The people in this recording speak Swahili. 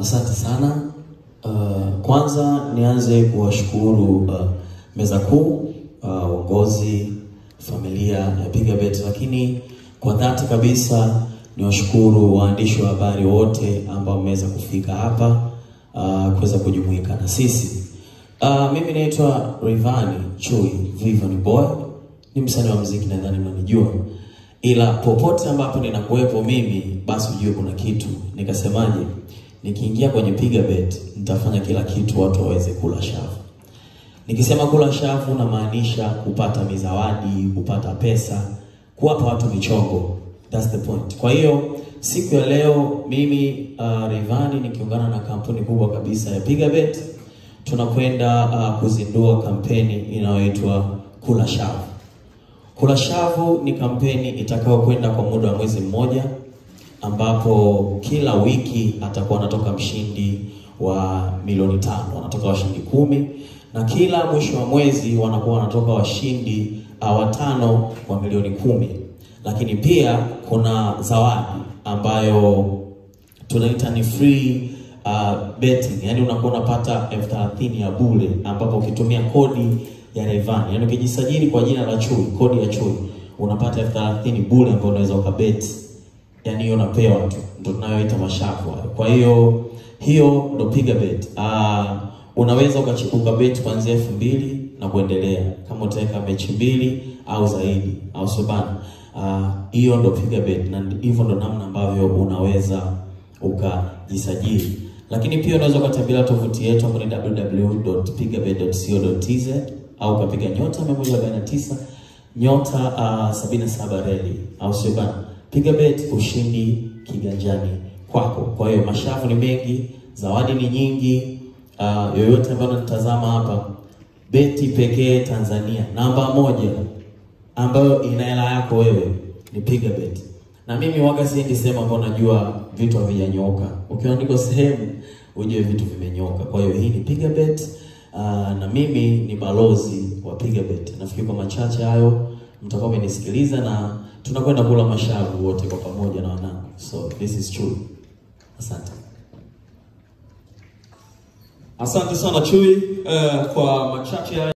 Asante sana. Kwanza nianze kuwashukuru meza kuu, uongozi, familia ya Pigabet, lakini kwa dhati kabisa niwashukuru waandishi wa habari wote ambao mmeweza kufika hapa kuweza kujumuika na sisi. Mimi naitwa Rayvanny Chui Vivani Boy, ni msanii wa muziki, nadhani mnanijua. Ila popote ambapo ninakuwepo mimi, basi ujue kuna kitu. Nikasemaje? Nikiingia kwenye Pigabet nitafanya kila kitu watu waweze kula shavu. Nikisema kula shavu na maanisha kupata mizawadi, kupata pesa, kuwapa watu michongo. That's the point. Kwa hiyo siku ya leo mimi Rayvanny nikiungana na kampuni kubwa kabisa ya Pigabet tunakwenda kuzindua kampeni inayoitwa Kula Shavu. Kula Shavu ni kampeni itakao kwenda kwa muda wa mwezi mmoja, ambapo kila wiki atakuwa anatoka mshindi wa milioni 5, wanatoka washindi 10, na kila mwisho wa mwezi wanakuwa wanatoka washindi 5 wa milioni 10. Lakini pia kuna zawadi ambayo tunaita ni free betting, yani unakuwa unapata 30,000 ya bure, ambapo ukitumia kodi ya Rayvanny, yani ukijisajili kwa jina la Chui, kodi ya Chui, unapata 30,000 bure ambapo unaweza ukabet. Yani hiyo unapewa tu, ndio tunayoita mashavu. Kwa hiyo ndo Pigabet. Unaweza ukabet kuanzia 2,000 na kuendelea kama utaweka mechi 2 au zaidi, au sobana. Hiyo ndo Pigabet, na hivyo ndo namna ambavyo unaweza ukajisajili. Lakini pia unaweza ukatembelea tovuti yetu ambayo ni www.pigabet.co.tz au ukapiga nyota 149 nyota 77 reli, au sio bana? Pigabet, ushindi kiganjani kwako. Kwa hiyo mashavu ni mengi, zawadi ni nyingi. Yoyote ambaye unatazama hapa, beti pekee Tanzania namba 1 ambayo ina hela yako wewe ni Pigabet. Na mimi waga siendi sehemu ambapo najua vitu havijanyooka. Ukiwa niko sehemu ujue vitu vimenyoka. Kwa hiyo hii ni Pigabet, na mimi ni balozi wa Pigabet. Nafikiri kwa machache hayo mtakao mmenisikiliza, na tunakwenda kula mashavu wote kwa pamoja na wanangu. So this is Chui. Asante. Asante sana Chui kwa machache